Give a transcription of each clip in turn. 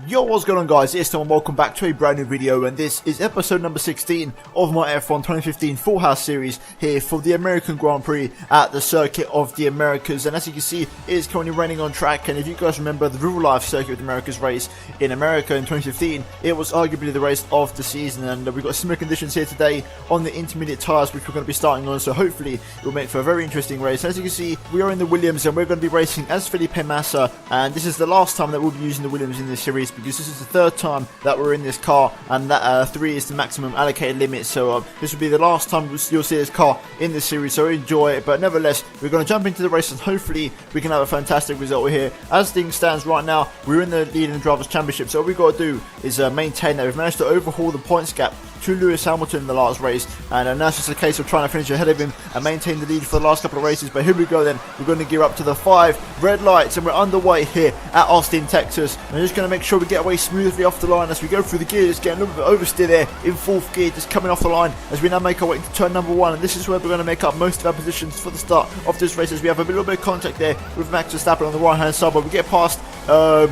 Yo, what's going on, guys? It's Tom and welcome back to a brand new video, and this is episode number 16 of my F1 2015 Full House series here for the American Grand Prix at the Circuit of the Americas. And as you can see, it is currently raining on track, and if you guys remember the real life Circuit of the Americas race in America in 2015, it was arguably the race of the season, and we've got similar conditions here today on the intermediate tyres which we're going to be starting on, so hopefully it will make for a very interesting race. As you can see, we are in the Williams and we're going to be racing as Felipe Massa, and this is the last time that we'll be using the Williams in this series, because this is the third time that we're in this car, and that 3 is the maximum allocated limit, so this will be the last time you'll see this car in this series, so enjoy it. But nevertheless, we're going to jump into the race and hopefully we can have a fantastic result here. As things stands right now, we're in the lead in the Drivers' Championship, so all we've got to do is maintain that. We've managed to overhaul the points gap to Lewis Hamilton in the last race, and now it's just a case of trying to finish ahead of him and maintain the lead for the last couple of races. But here we go then, we're going to gear up to the 5 red lights, and we're underway here at Austin, Texas. I'm just going to make sure we get away smoothly off the line as we go through the gears, getting a little bit oversteer there in 4th gear, just coming off the line as we now make our way into turn number 1, and this is where we're going to make up most of our positions for the start of this race, as we have a little bit of contact there with Max Verstappen on the right hand side, but we get past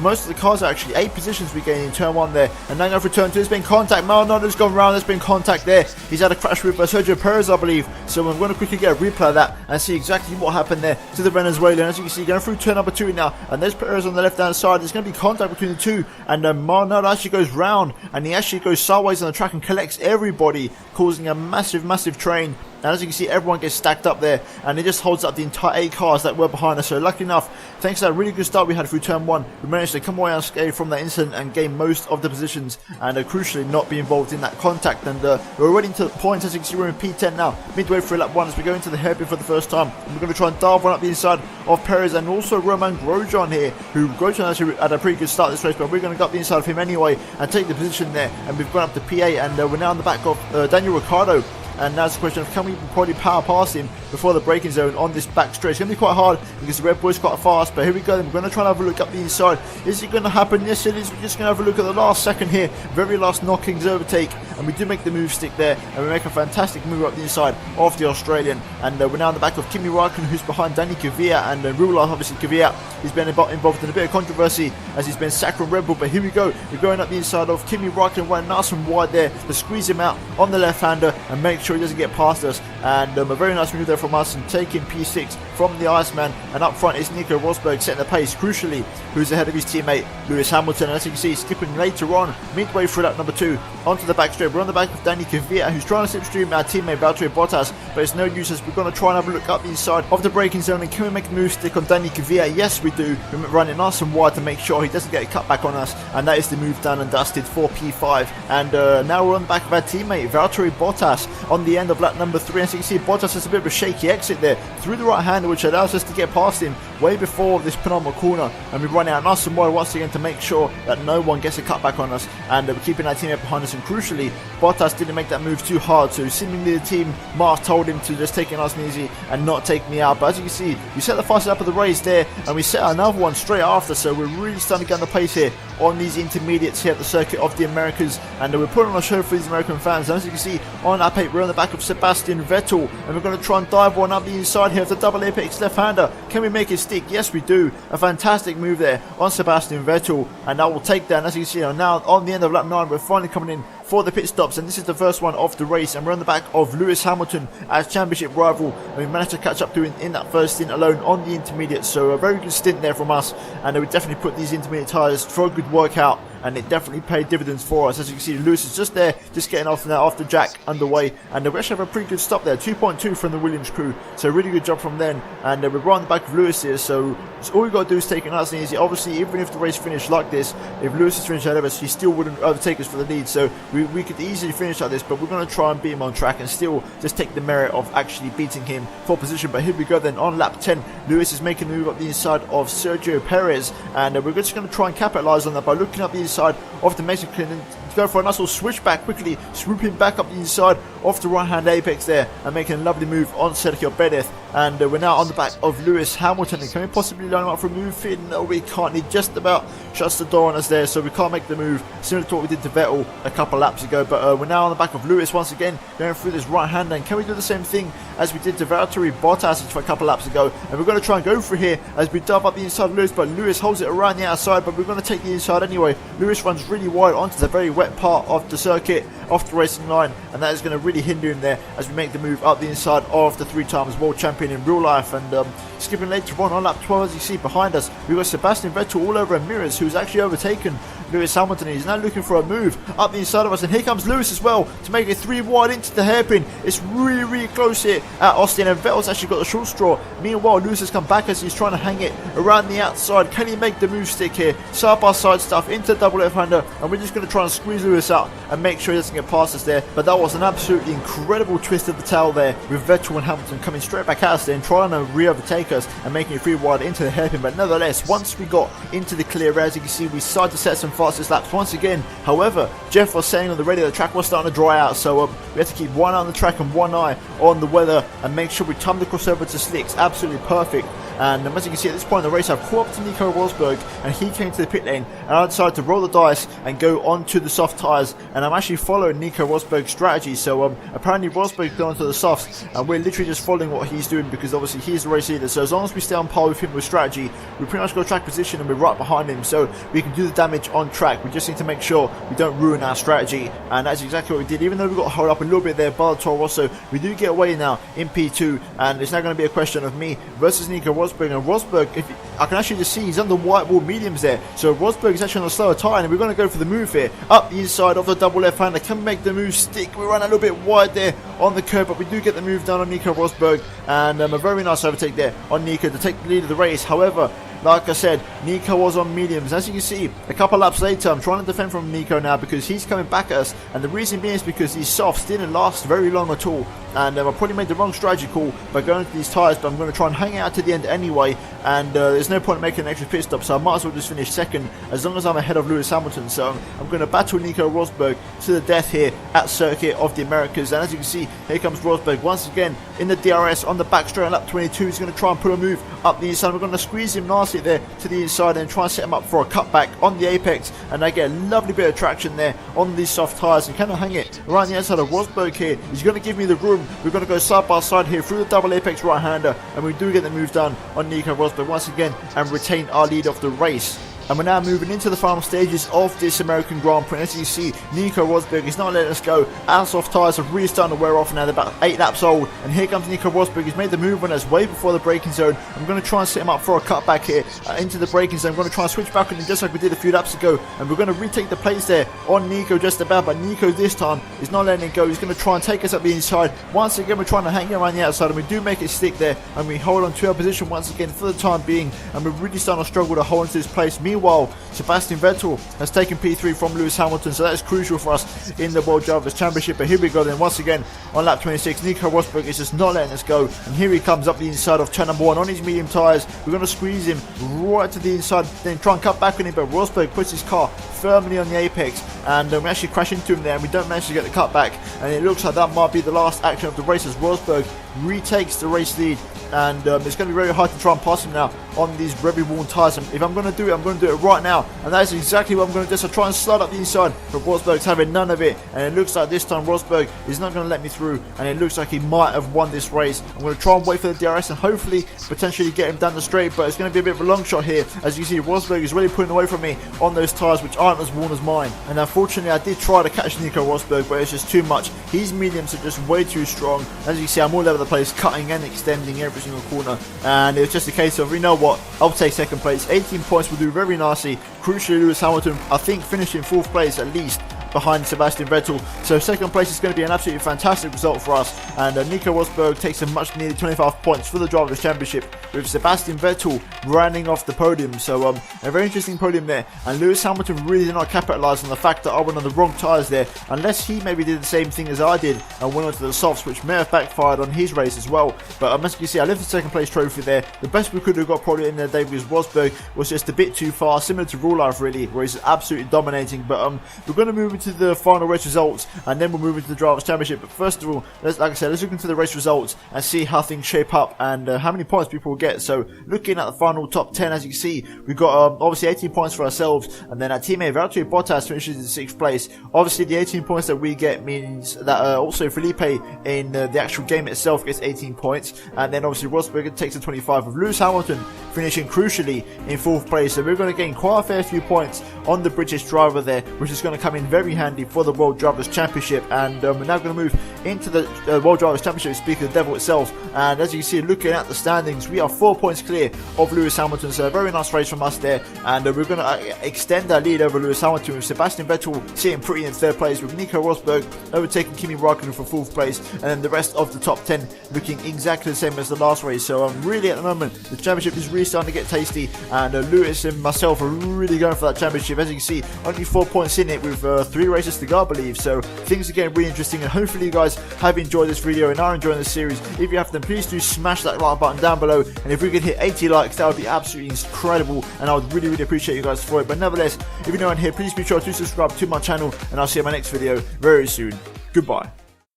most of the cars. Actually 8 positions we gain in turn 1 there, and then go for turn 2. There's been contact. Maldona's gone round. There's been contact there. He's had a crash with Sergio Perez, I believe, so I'm going to quickly get a replay of that and see exactly what happened there to the Venezuelan. As you can see, going through turn number 2 now, and there's Perez on the left hand side. There's going to be contact between the two, and Maldonado actually goes round, and he actually goes sideways on the track and collects everybody, causing a massive train. And as you can see, everyone gets stacked up there, and it just holds up the entire 8 cars that were behind us. So lucky enough, thanks to that really good start we had through turn 1, we managed to come away unscathed from that incident and gain most of the positions, and crucially not be involved in that contact. And we're already into points. As you can see, we're in P10 now, midway through lap 1 as we go into the hairpin for the first time. And we're going to try and dive one up the inside of Perez, and also Romain Grosjean here, who Grosjean actually had a pretty good start this race, but we're going to go up the inside of him anyway and take the position there. And we've gone up to P8, and we're now on the back of Daniel Ricciardo. And now it's a question of can we probably power past him before the braking zone on this back straight. It's going to be quite hard because the Red Bull is quite fast, but here we go. We're going to try and have a look up the inside. Is it going to happen? Yes, it is. We're just going to have a look at the last second here. Very last knockings overtake, and we do make the move stick there, and we make a fantastic move up the inside of the Australian. And we're now on the back of Kimi Raikkonen, who's behind Danny Kvyat, and in real life, obviously, Kvyat has been involved in a bit of controversy as he's been sacked from Red Bull, but here we go. We're going up the inside of Kimi Raikkonen, running nice and wide there to squeeze him out on the left-hander and make sure he doesn't get past us. And a very nice move there from us, and taking P6 from the Iceman. And up front is Nico Rosberg setting the pace, crucially, who's ahead of his teammate Lewis Hamilton. And as you can see, skipping later on, midway through lap number 2, onto the back straight. We're on the back of Danny Kvyat, who's trying to slipstream our teammate Valtteri Bottas, but it's no use, as we're going to try and have a look up the inside of the braking zone. And can we make the move stick on Danny Kvyat? Yes, we do. We're running nice and wide to make sure he doesn't get a cut back on us, and that is the move done and dusted for P5. And now we're on the back of our teammate Valtteri Bottas on the end of lap number 3. As you can see, Bottas has a bit of a shaky exit there through the right hander, which allows us to get past him way before this penultimate corner, and we run out nice and wide once again to make sure that no one gets a cut back on us, and we're keeping our teammate behind us. And crucially, Bottas didn't make that move too hard, so seemingly the team might have told him to just take it nice and easy and not take me out. But as you can see, we set the fastest lap of the race there, and we set another one straight after, so we're really starting to get on the pace here on these intermediates here at the Circuit of the Americas, and we're putting on a show for these American fans. And as you can see, on lap 8, we're on the back of Sebastian Vettel, and we're going to try and dive one up the inside here of the double apex left-hander. Can we make it stick? Yes, we do. A fantastic move there on Sebastian Vettel, and that will take down. As you can see, now on the end of lap 9, we're finally coming in for the pit stops, and this is the first one of the race, and we're on the back of Lewis Hamilton as championship rival, and we managed to catch up to him in that first stint alone on the intermediate. So a very good stint there from us, and we definitely put these intermediate tyres for a good workout, and it definitely paid dividends for us. As you can see, Lewis is just there, just getting off now after Jack underway, and we actually have a pretty good stop there, 2.2 from the Williams crew, so really good job from them. And we're right on the back of Lewis here, so all we've got to do is take it nice and easy. Obviously, even if the race finished like this, if Lewis is finished ahead of us, he still wouldn't overtake us for the lead, so we could easily finish like this, but we're going to try and beat him on track and still just take the merit of actually beating him for position. But here we go then, on lap 10, Lewis is making a move up the inside of Sergio Perez, and we're just going to try and capitalise on that by looking up the inside of the Mexican and go for a nice little switchback, quickly swooping back up the inside off the right hand apex there and making a lovely move on Sergio Perez. And we're now on the back of Lewis Hamilton. And can we possibly line him up for a move in? No, we can't. He just about shuts the door on us there, so we can't make the move, similar to what we did to Vettel a couple laps ago. But we're now on the back of Lewis once again, going through this right hand. And can we do the same thing as we did to Valtteri Bottas for a couple laps ago? And we're going to try and go for here as we dive up the inside of Lewis, but Lewis holds it around the outside, but we're going to take the inside anyway. Lewis runs really wide onto the very wet part of the circuit, off the racing line, and that is going to really hinder him there as we make the move up the inside of the 3 times world champion in real life. And skipping later on lap 12, as you see behind us, we've got Sebastian Vettel all over Ramirez, who's actually overtaken Lewis Hamilton. He's now looking for a move up the inside of us, and here comes Lewis as well to make it 3 wide into the hairpin. It's really close here at Austin, and Vettel's actually got the short straw. Meanwhile, Lewis has come back as he's trying to hang it around the outside. Can he make the move stick here? Side by side stuff into double left-hander, and we're just going to try and squeeze Lewis out and make sure he doesn't get past us there. But that was an absolutely incredible twist of the tail there, with Vettel and Hamilton coming straight back at us there and trying to re-overtake us and making it 3 wide into the hairpin. But nevertheless, once we got into the clear air, as you can see, we started to set some fastest laps once again. However, Jeff was saying on the radio the track was starting to dry out, so we had to keep one eye on the track and one eye on the weather and make sure we timed the crossover to slicks absolutely perfect. And as you can see, at this point in the race, I've caught up to Nico Rosberg, and he came to the pit lane, and I decided to roll the dice and go onto the soft tyres, and I'm actually following Nico Rosberg's strategy. So apparently Rosberg's gone onto the softs, and we're literally just following what he's doing, because obviously he's the race leader. So as long as we stay on par with him with strategy, we pretty much got track position and we're right behind him, so we can do the damage on track. We just need to make sure we don't ruin our strategy, and that's exactly what we did. Even though we got hold up a little bit there by the Toro Rosso, we do get away now in P2, and it's now going to be a question of me versus Nico Rosberg. And Rosberg, I can actually just see he's under white wall mediums there, so Rosberg is actually on a slower tyre, and we're going to go for the move here up the inside of the double left-hander. Can we make the move stick? We run a little bit wide there on the curb, but we do get the move done on Nico Rosberg, and a very nice overtake there on Nico to take the lead of the race. However, like I said, Nico was on mediums. As you can see, a couple laps later, I'm trying to defend from Nico now because he's coming back at us, and the reason being is because these softs didn't last very long at all, and I probably made the wrong strategy call by going to these tyres, but I'm going to try and hang out to the end anyway, and there's no point in making an extra pit stop, so I might as well just finish second as long as I'm ahead of Lewis Hamilton. So I'm going to battle Nico Rosberg to the death here at Circuit of the Americas, and as you can see, here comes Rosberg once again in the DRS on the back straight on lap 22. He's going to try and put a move up the inside. We're going to squeeze him nicely there to the inside and try and set him up for a cutback on the apex, and I get a lovely bit of traction there on these soft tyres and kind of hang it around the outside of Rosberg here. He's going to give me the room. We're going to go side by side here through the double apex right-hander, and we do get the move done on Nico Rosberg once again and retain our lead of the race. And we're now moving into the final stages of this American Grand Prix. As you see, Nico Rosberg is not letting us go. Our soft tyres are really starting to wear off now. They're about 8 laps old. And here comes Nico Rosberg. He's made the move on us way before the braking zone. I'm going to try and set him up for a cutback here into the braking zone. I'm going to try and switch back on him just like we did a few laps ago. And we're going to retake the place there on Nico just about. But Nico this time is not letting it go. He's going to try and take us up the inside. Once again, we're trying to hang around the outside. And we do make it stick there. And we hold on to our position once again for the time being. And we're really starting to struggle to hold on to this place. Meanwhile, Sebastian Vettel has taken P3 from Lewis Hamilton, so that is crucial for us in the World Drivers' Championship. But here we go then, once again on lap 26, Nico Rosberg is just not letting us go, and here he comes up the inside of turn number 1 on his medium tyres. We're going to squeeze him right to the inside, then try and cut back on him, but Rosberg puts his car firmly on the apex, and we actually crash into him there, and we don't manage to get the cutback, and it looks like that might be the last action of the race as Rosberg retakes the race lead. And it's going to be very hard to try and pass him now on these very worn tyres. And if I'm going to do it, I'm going to do it right now, and that is exactly what I'm going to do. So try and slide up the inside, but Rosberg's having none of it, and it looks like this time Rosberg is not going to let me through, and it looks like he might have won this race. I'm going to try and wait for the DRS and hopefully potentially get him down the straight, but it's going to be a bit of a long shot here. As you see, Rosberg is really pulling away from me on those tyres which aren't as worn as mine, and unfortunately I did try to catch Nico Rosberg, but it's just too much. His mediums are just way too strong. As you see, I'm all over the place, cutting and extending every single corner, and it was just a case of, you know what, I'll take second place. 18 points will do very nicely. Crucially, Lewis Hamilton, I think, finished in 4th place at least behind Sebastian Vettel, so second place is going to be an absolutely fantastic result for us, and Nico Rosberg takes a much needed 25 points for the Drivers' Championship, with Sebastian Vettel rounding off the podium. So a very interesting podium there, and Lewis Hamilton really did not capitalise on the fact that I went on the wrong tyres there, unless he maybe did the same thing as I did and went onto the softs, which may have backfired on his race as well. But as you can see, I left the second place trophy there. The best we could have got probably in there today, because Rosberg was just a bit too far, similar to real life really, where he's absolutely dominating. But we're going to move into into the final race results, and then we'll move into the Drivers' Championship. But first of all, like I said, let's look into the race results and see how things shape up and how many points people will get. So looking at the final top 10, as you can see, we've got obviously 18 points for ourselves, and then our teammate Valtteri Bottas finishes in 6th place. Obviously the 18 points that we get means that also Felipe in the actual game itself gets 18 points, and then obviously Rosberg takes the 25, with Lewis Hamilton finishing crucially in 4th place. So we're going to gain quite a fair few points on the British driver there, which is going to come in very handy for the World Drivers' Championship. And we're now going to move into the World Drivers' Championship, speaking of the devil itself. And as you can see, looking at the standings, we are 4 points clear of Lewis Hamilton, so a very nice race from us there. And we're going to extend our lead over Lewis Hamilton, with Sebastian Vettel sitting pretty in 3rd place, with Nico Rosberg overtaking Kimi Raikkonen for 4th place, and then the rest of the top 10 looking exactly the same as the last race. So really at the moment the championship is really starting to get tasty, and Lewis and myself are really going for that championship. As you can see, only 4 points in it with 3 races to go, I believe. So things are getting really interesting, and hopefully you guys have enjoyed this video and are enjoying this series. If you have, then please do smash that like button down below, and if we could hit 80 likes, that would be absolutely incredible, and I would really appreciate you guys for it. But nevertheless, if you're new on here, please be sure to subscribe to my channel, and I'll see you in my next video very soon. Goodbye.